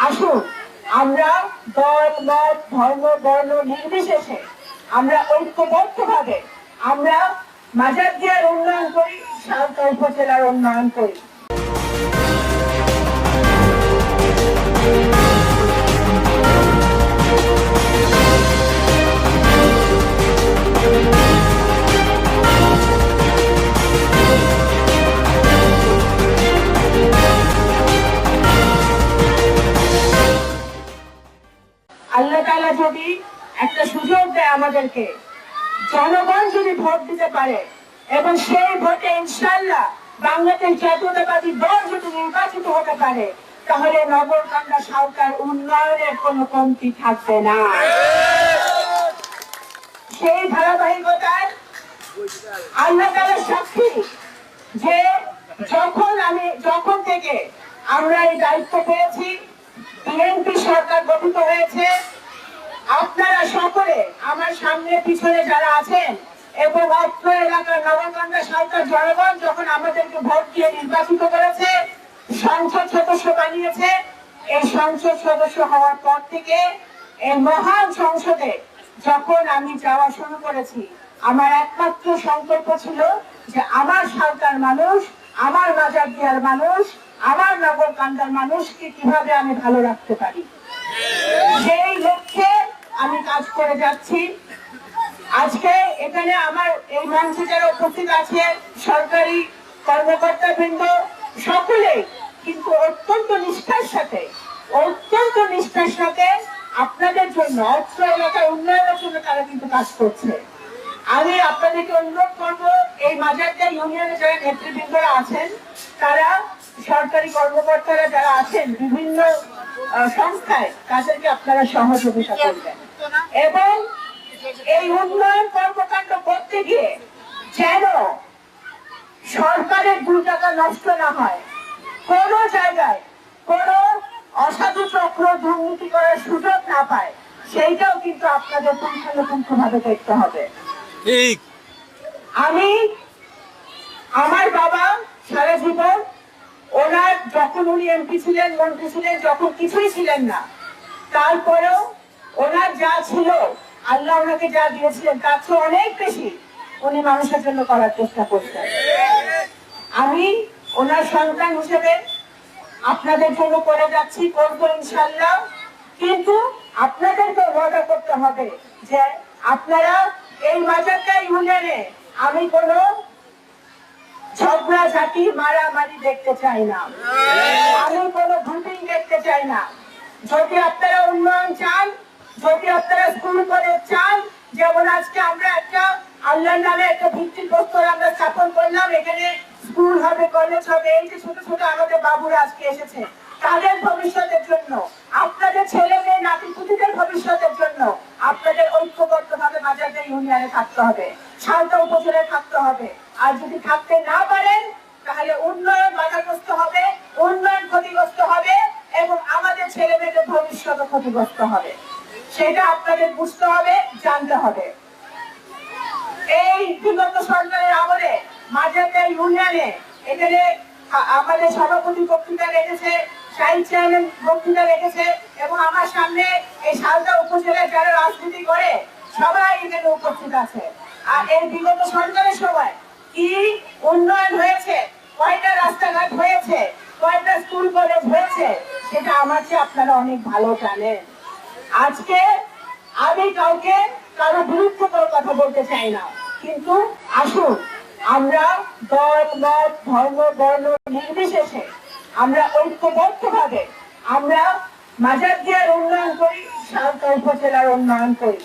আসুন আমরা দল মত ধর্ম বর্ণ নির্বিশেষে আমরা ঐক্যবদ্ধভাবে আমরা মাজারদিয়ার উন্নয়ন করি, সালতা উপজেলার উন্নয়ন করি। আল্লাহ তাআলা যদি একটা সুযোগ দেয় আমাদেরকে, জনগণ যদি ভোট দিতে পারে এবং সেই ভোটে ইনশাআল্লাহ বাংলাদেশ জাতীয়তাবাদী দল যদি নির্বাচিত হতে পারে, তাহলে নগরকান্দা সালতার উন্নয়নের কোনো কমতি থাকবে না। সেই ধারাবাহিকতায় আল্লাহ তাআলা সাক্ষী যে যখন থেকে আমরা এই দায়িত্ব পেয়েছি, বিএনপি সরকার গঠিত হয়েছে, আপনারা সকলে আমার সামনে পিছনে যারা আছেন এবং অত্র এলাকার নগরকান্দা সালতার জনগণ যখন আমাদেরকে ভোট দিয়ে নির্বাচিত করেছে, সংসদ সদস্য বানিয়েছে, এই সংসদ সদস্য হওয়ার পর থেকে এই মহান সংসদে যখন আমি যাওয়া শুরু করেছি, আমার একমাত্র সংকল্প ছিল যে আমার সালতার মানুষ, আমার মাজারদিয়ার মানুষ, আমার নগরকান্দার মানুষকে কিভাবে আমি ভালো রাখতে পারি, সেই লক্ষ্যে আমি কাজ করে যাচ্ছি। আজকে এখানে আমার এই মঞ্চে যারা উপস্থিত আছে সরকারি কর্মকর্তাবৃন্দ সকলেই কিন্তু অত্যন্ত নিষ্ঠার সাথে আপনাদের জন্য, অত্র এলাকার উন্নয়নের জন্য তারা কিন্তু কাজ করছে। আমি আপনাদেরকে অনুরোধ করবো, এই মাজারদিয়া ইউনিয়নে যারা নেতৃবৃন্দরা আছেন, তারা সরকারি কর্মকর্তারা যারা আছেন বিভিন্ন সংস্থায়, তাদেরকে আপনারা সহযোগিতা করবেন এবং এই উন্নয়ন কর্মকাণ্ড করতে গিয়ে যেন সরকারের 2 টাকা নষ্ট না হয়, কোন জায়গায় কোন অসাধু চক্র দুর্নীতি করার সুযোগ না পায়, সেইটাও কিন্তু আপনাদের পুঙ্খানুপুঙ্খভাবে দেখতে হবে। আমি আমার বাবা সারা জীবন ওনার যখন উনি এমপি ছিলেন, মন্ত্রী ছিলেন, যখন কিছুই ছিলেন না, তারপরেও ওনার যা ছিল, আল্লাহ ওনাকে যা দিয়েছিলেন তার চেয়ে অনেক বেশি উনি মানুষের জন্য করার চেষ্টা করছেন। আমি ওনার সন্তান হিসেবে আপনাদের জন্য করে যাচ্ছি, করবো ইনশাআল্লাহ। কিন্তু আপনাদেরকে ওয়াদা করতে হবে যে আপনারা এই মাজারদিয়া ইউনিয়নে আমি কোনো ঝগড়া ঝাঁটি মারামারি দেখতে চাই না, আমি কোনো ভোটিং দেখতে চাই না। যদি আপনারা উন্নয়ন চান, যদি আপনারা স্কুল কলেজ চান, যেমন আজকে আমরা একটা আল্লাহর নামে একটা ভিত্তিপ্রস্তর আমরা স্থাপন করলাম, এখানে স্কুল হবে, কলেজ হবে, এই যে ছোট ছোট আমাদের বাবুরা আজকে এসেছে, তাদের ভবিষ্যতের জন্য, আপনাদের ছেলে মেয়ে নাতিপুতিদের ভবিষ্যতের জন্য আপনাদের ঐক্যবদ্ধভাবে মাজারদিয়া ইউনিয়নে থাকতে হবে, সালতা উপজেলায় থাকতে হবে। আর যদি থাকতে না পারেন, তাহলে উন্নয়ন বাধাগ্রস্ত হবে, উন্নয়ন ক্ষতিগ্রস্ত হবে এবং আমাদের ছেলে মেয়েদের ভবিষ্যৎ ক্ষতিগ্রস্ত হবে। সেটা আপনাদের বুঝতে হবে, জানতে হবে। এই বিগত সরকারের আমলে মাজারদিয়া ইউনিয়নে এখানে আমাদের সভাপতি বক্তৃতা রেখেছে, সাহিত্য চেয়ারম্যান বক্তৃতা রেখেছে এবং আমার সামনে এই সালতা উপজেলায় যারা রাজনীতি করে সবাই এখানে উপস্থিত আছে। আর এই বিগত সরকারের সময় কি উন্নয়ন হয়েছে, কয়টা রাস্তাঘাট হয়েছে, কয়টা স্কুল কলেজ হয়েছে, সেটা আমার চেয়ে আপনারা অনেক ভালো জানেন। আজকে আমি কারো বিরুদ্ধে কোনো কথা বলতে চাই না, কিন্তু আসুন আমরা দল মত ধর্ম বর্ণ নির্বিশেষে আমরা ঐক্যবদ্ধভাবে আমরা মাজারদিয়ার উন্নয়ন করি, সালতা উপজেলার উন্নয়ন করি।